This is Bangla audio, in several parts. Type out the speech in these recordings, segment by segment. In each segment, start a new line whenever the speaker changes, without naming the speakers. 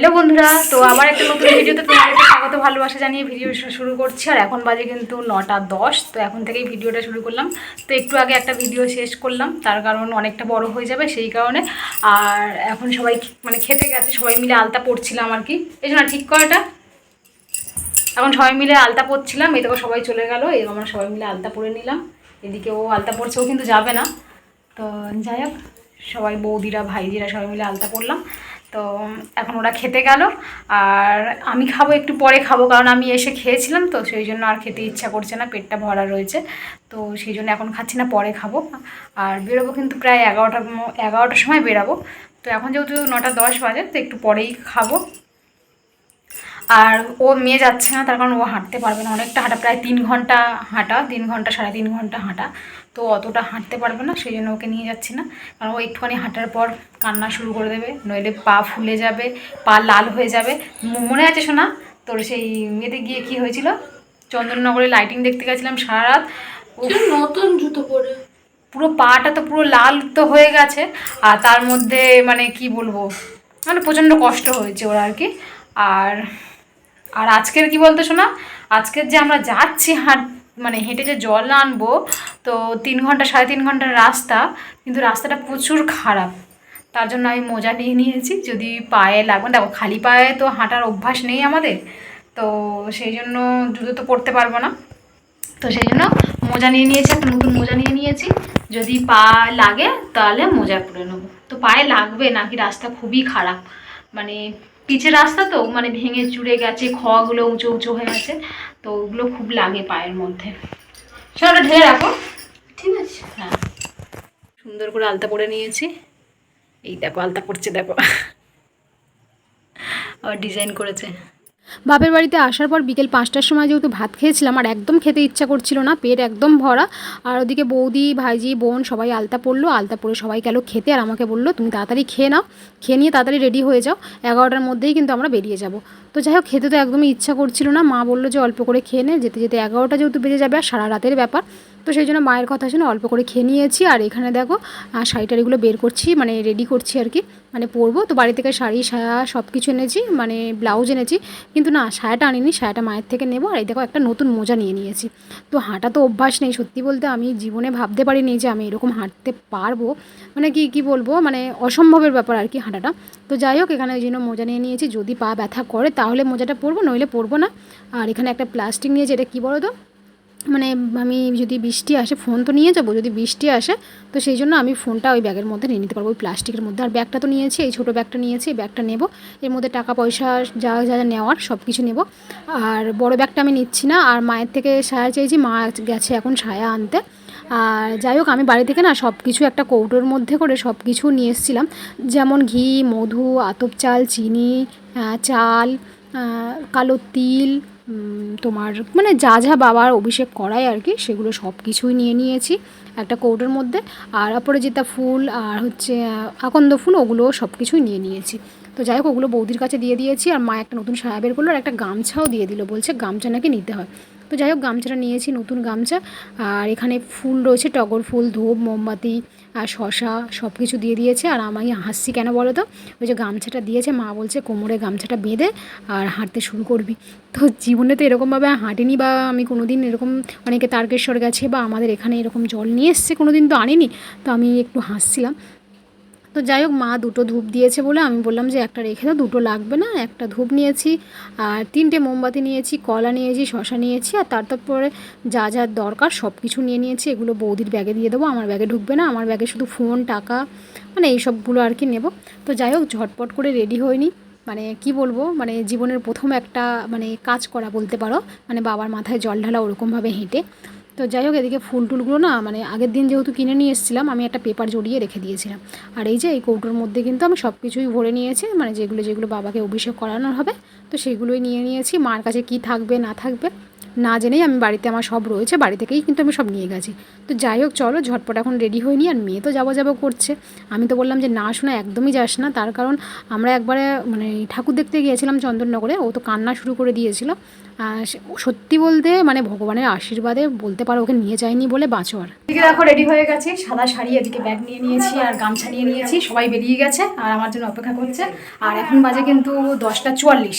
হ্যালো বন্ধুরা, তো আবার একটা নতুন ভিডিওতে তোমাদেরকে স্বাগত ভালোবাসা জানিয়ে ভিডিও শুরু করছি। আর এখন বাজে কিন্তু 9টা 10। তো এখন থেকেই ভিডিওটা শুরু করলাম। তো একটু আগে একটা ভিডিও শেষ করলাম, তার কারণ অনেকটা বড় হয়ে যাবে সেই কারণে। আর এখন সবাই মানে খেতে গেছে, সবাই মিলে আলতা পড়ছিলাম আর কি। এই জন্য ঠিক করাটা এখন সবাই মিলে আলতা পড়ছিলাম। এই দেখো সবাই চলে গেল, এই আমরা সবাই মিলে আলতা পরে নিলাম। এদিকে ও আলতা পড়ছে, ও কিন্তু যাবে না। তো যাই হোক, সবাই বৌদিরা ভাইজিরা সবাই মিলে আলতা পড়লাম। তো এখন ওরা খেতে গেল, আর আমি খাবো একটু পরে খাবো, কারণ আমি এসে খেয়েছিলাম তো সেই জন্য আর খেতে ইচ্ছা করছে না, পেটটা ভরা রয়েছে। তো সেই জন্য এখন খাচ্ছি না, পরে খাবো। আর বেরোবো কিন্তু প্রায় 11টার সময় বেরাবো। তো এখন যেহেতু 9টা 10 বাজে, তো একটু পরেই খাবো। আর ও মেয়ে যাচ্ছে না, তার কারণ ও হাঁটতে পারবে না, অনেকটা হাঁটা, প্রায় 3 ঘন্টা হাঁটা, 3 ঘন্টা 3.5 ঘন্টা হাঁটা। তো অতটা হাঁটতে পারবে না, সেই জন্য ওকে নিয়ে যাচ্ছি না। কারণ ও একটুখানি হাঁটার পর কান্না শুরু করে দেবে, নইলে পা ফুলে যাবে, পা লাল হয়ে যাবে। মনে আছে শোনা তোর সেই মেয়েতে গিয়ে কি হয়েছিল? চন্দননগরে লাইটিং দেখতে গেছিলাম সারা রাত। ও
নতুন জুতো পরে
পুরো পাটা তো পুরো লাল তো হয়ে গেছে। আর তার মধ্যে মানে কি বলবো, মানে প্রচণ্ড কষ্ট হয়েছে ওর আর কি। আর আর আজকের কি বলতো শোনা, আজকের যে আমরা যাচ্ছি মানে হেঁটে যে জল আনবো, তো 3 ঘন্টা 3.5 ঘন্টার রাস্তা, কিন্তু রাস্তাটা প্রচুর খারাপ। তার জন্য আমি মোজা নিয়ে নিয়েছি, যদি পায়ে লাগবে, দেখো খালি পায়ে তো হাঁটার অভ্যাস নেই আমাদের। তো সেই জন্য জুতো তো পরতে পারবো না। তো সেই জন্য মোজা নিয়ে নিয়েছি, একটা নতুন মোজা নিয়ে নিয়েছি। যদি পা লাগে তাহলে মোজা পরে নেবো। তো পায়ে লাগবে নাকি, রাস্তা খুবই খারাপ, মানে পিচের রাস্তা তো, মানে ভেঙে চুরে গেছে, খোয়াগুলো উঁচু উঁচু হয়ে গেছে। তো ওগুলো খুব লাগে পায়ের মধ্যে। সেটা ঢেলে রাখো,
ঠিক আছে।
হ্যাঁ। সুন্দর করে আলতা পরে নিয়েছি, এই দেখো আলতা পড়ছে দেখো, আবার ডিজাইন করেছে। বাপের বাড়িতে আসার পর বিকেল 5টার সময় যেহেতু ভাত খেয়েছিলাম, আর একদম খেতে ইচ্ছা করছিল না, পেট একদম ভরা। আর ওদিকে বৌদি ভাইজি বোন সবাই আলতা পড়লো, আলতা পরে সবাই গেল খেতে। আর আমাকে বললো তুমি তাড়াতাড়ি খেয়ে নাও, খেয়ে নিয়ে তাড়াতাড়ি রেডি হয়ে যাও, 11টার মধ্যেই কিন্তু আমরা বেরিয়ে যাব। তো যাই হোক, খেতে তো একদমই ইচ্ছা করছিল না, মা বললো যে অল্প করে খেয়ে নে, যেতে যেতে 11টা যেহেতু বেজে যাবে, আর সারা রাতের ব্যাপার। তো সেই জন্য মায়ের কথা শুনে অল্প করে খেয়ে নিয়েছি। আর এখানে দেখো শাড়ি টাড়িগুলো বের করছি, মানে রেডি করছি আর কি, মানে পরবো। তো বাড়ি থেকে শাড়ি সায়া সব কিছু এনেছি, মানে ব্লাউজ এনেছি, কিন্তু না সায়াটা আনিনি, সায়াটা মায়ের থেকে নেবো। আর এই দেখো একটা নতুন মোজা নিয়ে নিয়েছি। তো হাঁটা তো অভ্যাস নেই, সত্যি বলতে আমি জীবনে ভাবতে পারিনি যে আমি এরকম হাঁটতে পারবো, মানে কি বলবো, মানে অসম্ভবের ব্যাপার আর কি হাঁটাটা। তো যাই হোক, এখানে ওই জন্য মোজা নিয়ে নিয়েছি, যদি পা ব্যথা করে তাহলে মোজাটা পরবো, নইলে পরবো না। আর এখানে একটা প্লাস্টিক নিয়েছি, এটা কী বলো তো, মানে আমি যদি বৃষ্টি আসে, ফোন তো নিয়ে যাবো, যদি বৃষ্টি আসে তো সেই জন্য আমি ফোনটা ওই ব্যাগের মধ্যে নিয়ে নিতে পারবো, ওই প্লাস্টিকের মধ্যে। আর ব্যাগটা তো নিয়েছি, এই ছোটো ব্যাগটা নিয়েছি, এই ব্যাগটা নেবো, এর মধ্যে টাকা পয়সা যা যা যা নেওয়ার সব কিছু নেবো। আর বড় ব্যাগটা আমি নিচ্ছি না। আর মায়ের থেকে সায়া চেয়েছি, মা গেছে এখন সায়া আনতে। আর যাই হোক, আমি বাড়ি থেকে না সব কিছু একটা কৌটোর মধ্যে করে সব কিছু নিয়ে এসেছিলাম, যেমন ঘি, মধু, আতপ চাল, চিনি, চাল, কালো তিল, তোমার মানে যা যা বাবার অভিষেক করায় আর কি, সেগুলো সব কিছুই নিয়ে নিয়েছি একটা কৌটোর মধ্যে। আর অপরাজিতা ফুল আর হচ্ছে আকন্দ ফুল, ওগুলোও সব কিছুই নিয়ে নিয়েছি। তো যাই হোক, ওগুলো বৌদির কাছে দিয়ে দিয়েছি। আর মা একটা নতুন সায়া বের করলো, আর একটা গামছাও দিয়ে দিল, বলছে গামছা নাকি নিতে হয়। তো যাই হোক, গামছাটা নিয়েছি, নতুন গামছা। আর এখানে ফুল রয়েছে, টগর ফুল, ধূপ, মোমবাতি আর শশা সব কিছু দিয়ে দিয়েছে। আর আমি হাসছি কেন বলো তো, ওই যে গামছাটা দিয়েছে, মা বলছে কোমরে গামছাটা বেঁধে আর হাঁটতে শুরু করবি। তো জীবনে তো এরকমভাবে হাঁটিনি, বা আমি কোনো দিন এরকম, অনেকে তারকেশ্বর গেছে বা আমাদের এখানে এরকম জল নিয়ে এসছে, কোনো দিন তো আনিনি। তো আমি একটু হাসছিলাম। তো যাই হোক, মা দুটো ধূপ দিয়েছে বলে আমি বললাম যে একটা রেখে দাও, দুটো লাগবে না, একটা ধূপ নিয়েছি। আর 3টে মোমবাতি নিয়েছি, কলা নিয়েছি, শশা নিয়েছি, আর তারপরে যা যা দরকার সব কিছু নিয়ে নিয়েছি। এগুলো বৌদির ব্যাগে দিয়ে দেবো, আমার ব্যাগে ঢুকবে না, আমার ব্যাগে শুধু ফোন, টাকা, মানে এইসবগুলো আর কি নেব। তো যাই হোক, ঝটপট করে রেডি হয়নি, মানে কি বলবো, মানে জীবনের প্রথম একটা মানে কাজ করা বলতে পারো, মানে বাবার মাথায় জল ঢালা ওরকমভাবে হেঁটে। তো যাই হোক, এদিকে ফুল টুলগুলো না মানে আগের দিন যেহেতু কিনে নিয়ে এসেছিলাম, আমি একটা পেপার জড়িয়ে রেখে দিয়েছিলাম। আর এই যে এই কৌটোর মধ্যে কিন্তু আমি সব কিছুই ভরে নিয়েছি, মানে যেগুলো যেগুলো বাবাকে অভিষেক করানোর হবে, তো সেগুলোই নিয়ে নিয়েছি। মার কাছে কি থাকবে না থাকবে না জেনেই আমি বাড়িতে আমার সব রয়েছে, বাড়ি থেকেই কিন্তু আমি সব নিয়ে গেছি। তো যাই হোক চলো ঝটপট এখন রেডি হয়ে নিই। আর মেয়ে তো যাবো করছে, আমি তো বললাম যে না শোনা একদমই যাস না, তার কারণ আমরা একবারে মানে ঠাকুর দেখতে গিয়েছিলাম চন্দননগরে, ও তো কান্না শুরু করে দিয়েছিল। সত্যি বলতে মানে ভগবানের আশীর্বাদে বলতে পারো ওকে নিয়ে যায়নি বলে বাঁচো। আর এদিকে দেখো রেডি হয়ে গেছি, সাদা শাড়ি, এদিকে ব্যাগ নিয়ে নিয়েছি আর গামছা নিয়ে নিয়েছি, সবাই বেরিয়ে গেছে আর আমার জন্য অপেক্ষা করছে। আর এখন বাজে কিন্তু 10:44।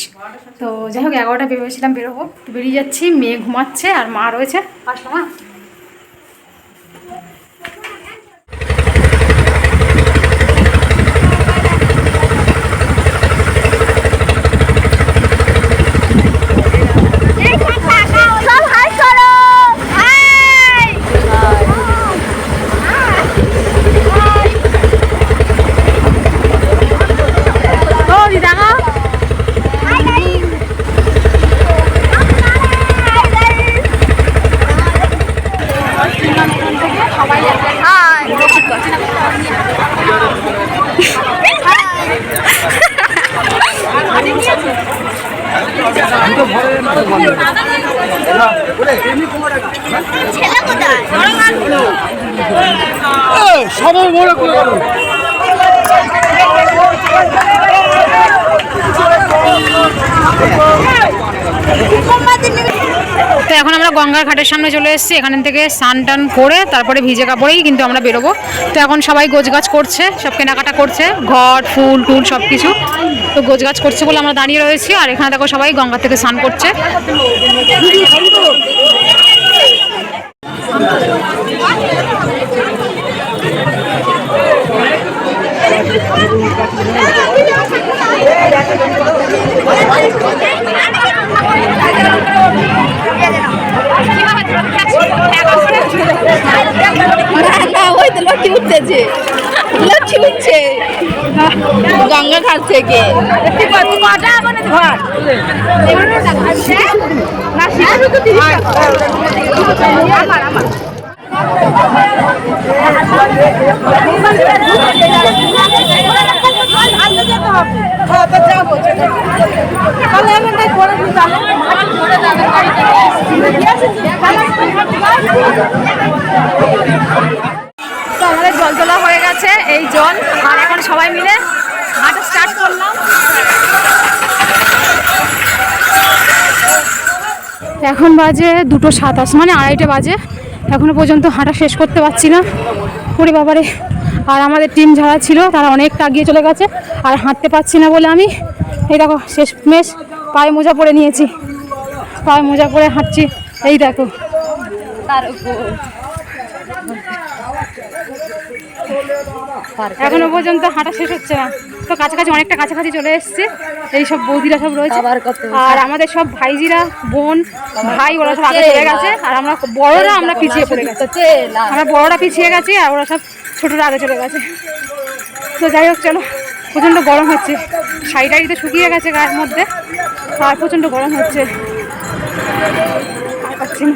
তো যাই হোক 11টা ভেবেছিলাম বেরোবো, তো বেরিয়ে যাচ্ছি। মেয়ে ঘুমাচ্ছে আর মা রয়েছে। আসো মা।
সবাই বড় করে
তো এখন আমরা গঙ্গার ঘাটের সামনে চলে এসেছি। এখান থেকে স্নান টান করে তারপরে ভিজে কাপড়েই কিন্তু আমরা বেরোবো। তো এখন সবাই গোছগাছ করছে, সব কেনাকাটা করছে, ঘর ফুল টুল সব কিছু। তো গোছগাছ করছে বলে আমরা দাঁড়িয়ে রয়েছি। আর এখানে দেখো সবাই গঙ্গা থেকে স্নান করছে।
লক্ষ্মী উঠতেছে, লক্ষ্মী উঠছে গঙ্গা ঘাট থেকে।
তো আমাদের জল তোলা হয়ে গেছে, এই জল। আর এখন সবাই মিলে হাঁটা স্টার্ট করলাম। এখন বাজে 2:27, মানে 2:30 বাজে। এখনো পর্যন্ত হাঁটা শেষ করতে পারছি না, ওরে বাবারে। আর আমাদের টিম যারা ছিল তারা অনেকটা এগিয়ে চলে গেছে। আর হাঁটতে পারছি না বলে আমি এই দেখো শেষমেশ পায়ে মোজা পরে নিয়েছি, পায়ে মোজা পরে হাঁটছি। এই দেখো এখনো পর্যন্ত হাঁটা শেষ হচ্ছে না। তো কাছাকাছি, অনেকটা কাছাকাছি চলে এসেছি। এই সব বৌদিরা সব রয়েছে আর আমাদের সব ভাইজিরা, বোন, ভাই, ওরা সব আগে চলে গেছে। আর আমরা বড়রা আমরা পিছিয়ে পড়ে গেছি, আমরা বড়রা পিছিয়ে গেছি আর ওরা সব ছোটরা আগে চলে গেছে। তো যাই হোক চলো, প্রচণ্ড গরম হচ্ছে, শাড়ি টাড়ি তো শুকিয়ে গেছে গায়ের মধ্যে, আর প্রচণ্ড গরম হচ্ছে। আর পাচ্ছি না,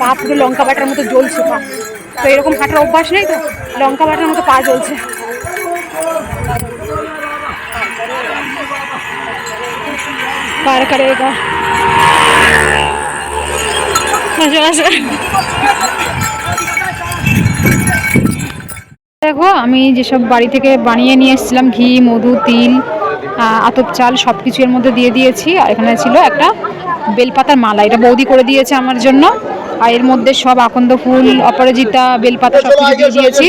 পা পুরো লঙ্কা বাটার মতো জ্বলছে পা। তো এরকম হাঁটার অভ্যাস নেই, তো লঙ্কা বাটার মতো পা জ্বলছে। কার করেগা দেখো আমি যেসব বাড়ি থেকে বানিয়ে নিয়ে এসেছিলাম, ঘি, মধু, তিল, আতপ চাল সব কিছু এর মধ্যে দিয়ে দিয়েছি। আর এখানে ছিল একটা বেলপাতার মালা, এটা বৌদি করে দিয়েছে আমার জন্য। আর এর মধ্যে সব আকন্দ ফুল, অপরাজিতা, বেলপাতা সব কিছু দিয়ে দিয়েছি।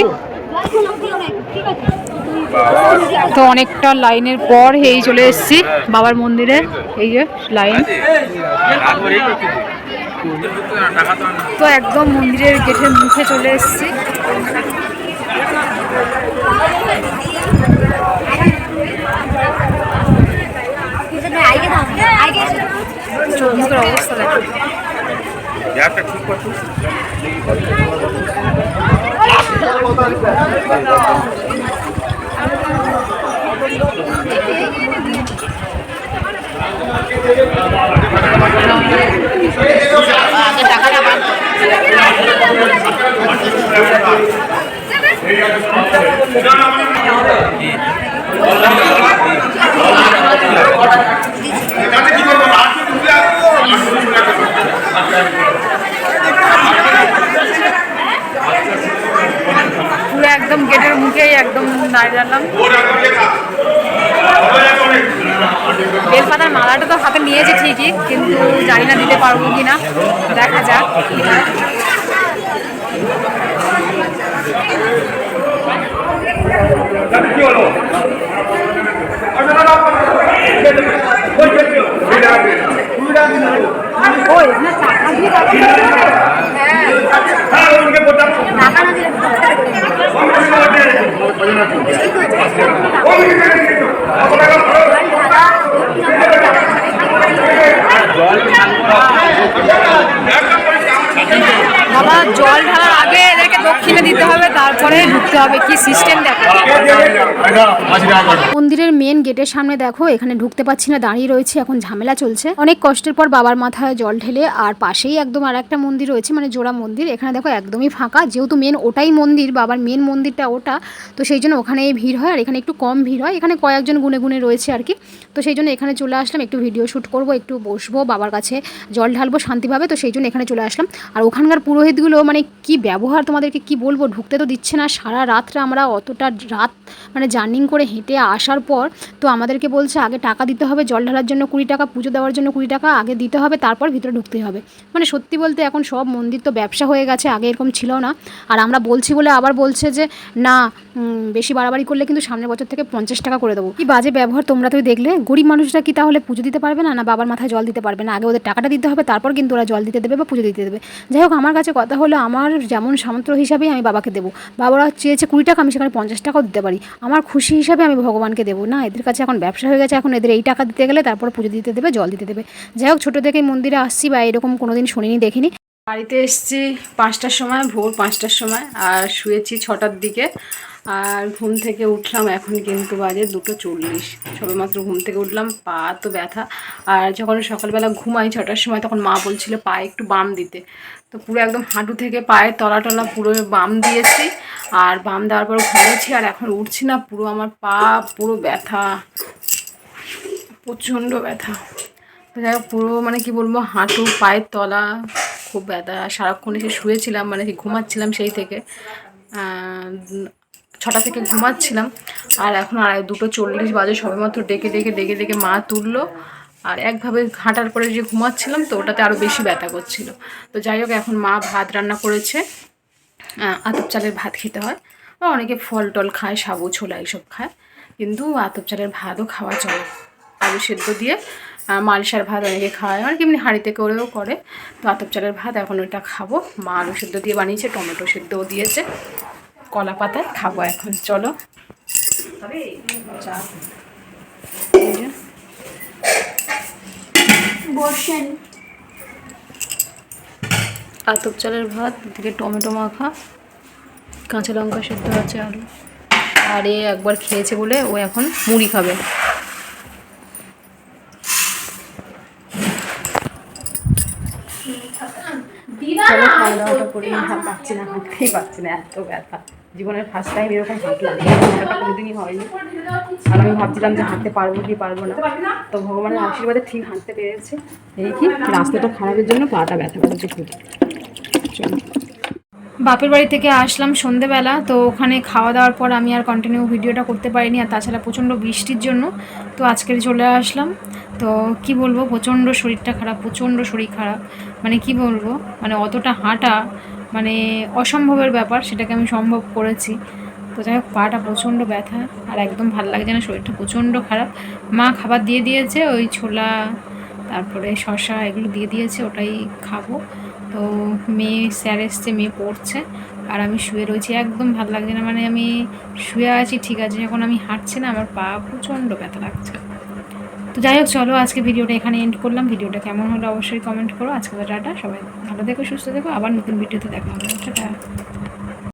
তো অনেকটা লাইনের পর এই চলে এসেছি বাবার মন্দিরে। এই যে লাইন, তো একদম মন্দিরের গেটের মুখে চলে এসেছি। অবস্থা দেখো, থালাটা তো হাতে নিয়েছি ঠিকই, কিন্তু জানি না দিতে পারবো কি না, দেখা যাক কি হয়। বাবা জল ঢালার আগে এদেরকে দক্ষিণে দিতে হবে, তারপরে ঢুকতে হবে। কি সিস্টেম দেখো। মন্দিরের মেন গেটের সামনে দেখো, এখানে ঢুকতে পারছি না, দাঁড়িয়ে রয়েছে, এখন ঝামেলা চলছে। অনেক কষ্টের পর বাবার মাথায় জল ঢেলে, আর পাশেই একদম আর একটা মন্দির রয়েছে, মানে জোড়া মন্দির। এখানে দেখো একদমই ফাঁকা, যেহেতু মেন ওটাই মন্দির, বাবার মেন মন্দিরটা ওটা, তো সেই জন্য ওখানে ভিড় হয়, আর এখানে একটু কম ভিড় হয়। এখানে কয়েকজন গুনে গুনে রয়েছে আর কি, তো সেই জন্য এখানে চলে আসলাম, একটু ভিডিও শ্যুট করবো, একটু বসবো, বাবার কাছে জল ঢালবো শান্তিভাবে, তো সেই জন্য এখানে চলে আসলাম। আর ওখানকার পুরোহিতগুলো মানে কি ব্যবহার তোমাদেরকে কি বলবো, ঢুকতে তো দিচ্ছে না। সারা রাতটা আমরা অতটা রাত মানে জার্নিং করে হেঁটে আসার পর তো আমাদেরকে বলছে আগে টাকা দিতে হবে, জল ঢালার জন্য 20 টাকা, পুজো দেওয়ার জন্য 20 টাকা আগে দিতে হবে, তারপর ভিতরে ঢুকতে হবে। মানে সত্যি বলতে এখন সব মন্দির তো ব্যবসা হয়ে গেছে, আগে এরকম ছিল না। আর আমরা বলছি বলে আবার বলছে যে না বেশি বাড়াবাড়ি করলে কিন্তু সামনের বছর থেকে 50 টাকা করে দেবো। কি বাজে ব্যবহার, তোমরা তো দেখলে। গরিব মানুষরা কি তাহলে পুজো দিতে পারবে না, না বাবার মাথায় জল দিতে পারবে না? আগে ওদের টাকাটা দিতে হবে, তারপর কিন্তু ওরা জল দিতে দেবে বা পুজো দিতে দেবে। যাই হোক, আমার কাছে কথা হলো আমার যেমন সামর্থ্য হিসাবেই আমি বাবাকে দেবো। বাবারা চেয়েছে 20 টাকা, আমি সেখানে 50 টাকাও দিতে পারি, আমার খুশি হিসাবে আমি ভগবানকে দেবো। না, এদের কাছে এখন ব্যবসা হয়ে গেছে, এখন এদের এই টাকা দিতে গেলে তারপর পুজো দিতে দেবে, জল দিতে দেবে। যাই হোক, ছোটো থেকেই মন্দিরে আসছি বা এরকম কোনোদিন শুনিনি, দেখিনি। বাড়িতে এসেছি 5টার সময়, ভোর 5টার সময়, আর শুয়েছি 6টার দিকে। আর ঘুম থেকে উঠলাম এখন কিন্তু বাজে 2:40, সবেমাত্র ঘুম থেকে উঠলাম। পা তো ব্যথা, আর যখন সকালবেলা ঘুমাই 6টার সময়, তখন মা বলছিল পায়ে একটু বাম দিতে, তো পুরো একদম হাঁটু থেকে পায়ের তলা টলা পুরো বাম দিয়েছি। আর বাম দেওয়ার পর ঘুমিয়েছি, আর এখন উঠছি না, পুরো আমার পা পুরো ব্যথা, প্রচণ্ড ব্যথা। তো যাই হোক, পুরো মানে কি বলবো, হাঁটু পায়ের তলা খুব ব্যথা। সারাক্ষণ এসে শুয়েছিলাম, মানে কি ঘুমাচ্ছিলাম সেই থেকে, 6টা থেকে ঘুমাচ্ছিলাম। আর এখন 2:40 বাজে, সবেমাত্র ডেকে ডেকে ডেকে ডেকে মা তুললো। আর একভাবে হাঁটার পরে যে ঘুমাচ্ছিলাম, তো ওটাতে আরও বেশি ব্যথা করছিল। তো যাই হোক, এখন মা ভাত রান্না করেছে, আতপ চালের ভাত খেতে হয়। অনেকে ফল টল খায়, সাবু ছোলা এইসব খায়, কিন্তু আতপ চালের ভাতও খাওয়া চলে। আলু সেদ্ধ দিয়ে মালসার ভাত অনেকে খাওয়ায়, অনেকে এমনি হাঁড়িতে করেও করে। তো আতপ চালের ভাত এখন ওইটা খাবো। মা আলু সেদ্ধ দিয়ে বানিয়েছে, টমেটো সেদ্ধও দিয়েছে, কলা পাতায় খাবো এখন। চলো
বসেন।
আতপ চালের ভাত, এদিকে টমেটো মাখা, কাঁচা লঙ্কা সেদ্ধ আছে, আলু। আর এ একবার খেয়েছে বলে ও এখন মুড়ি খাবে। চলো খাওয়া দাওয়াটা করি। পাচ্ছি না, হাঁটতেই পারছি না, এত ব্যথা। জীবনের ফার্স্ট টাইম এরকম হাঁটলাম, হাঁটাটা কোনোদিনই হয়নি। আর আমি ভাবছিলাম যে হাঁটতে পারবো কি পারবো না, তো ভগবানের আশীর্বাদে ঠিক হাঁটতে পেরেছে। এই কি রাস্তাটা খারাপের জন্য পাটা ব্যথা করছে খুব। চলো, বাপের বাড়ি থেকে আসলাম সন্ধেবেলা, তো ওখানে খাওয়া দাওয়ার পর আমি আর কন্টিনিউ ভিডিওটা করতে পারিনি, আর তাছাড়া প্রচণ্ড বৃষ্টির জন্য তো আজকের চলে আসলাম। তো কি বলবো, প্রচণ্ড শরীরটা খারাপ, প্রচণ্ড শরীর খারাপ, মানে কি বলবো, মানে অতটা হাঁটা মানে অসম্ভবের ব্যাপার, সেটাকে আমি সম্ভব করেছি। তো যাই হোক, পাটা প্রচণ্ড ব্যথা, আর একদম ভালো লাগছে না, শরীরটা প্রচণ্ড খারাপ। মা খাবার দিয়ে দিয়েছে, ওই ছোলা তারপরে শসা এগুলো দিয়ে দিয়েছে, ওটাই খাবো। তো মেয়ে স্যার এসছে, মেয়ে পড়ছে, আর আমি শুয়ে রয়েছি, একদম ভালো লাগছে না। মানে আমি শুয়ে আছি ঠিক আছে, যখন আমি হাঁটছি না, আমার পা প্রচণ্ড ব্যথা লাগছে। তো যাই হোক, চলো আজকে ভিডিওটা এখানে এন্ড করলাম। ভিডিওটা কেমন হলো অবশ্যই কমেন্ট করো। আজকে টাটা, সবাই ভালো থেকো, সুস্থ থেকো, আবার নতুন ভিডিওতে দেখা হবে। টাটা।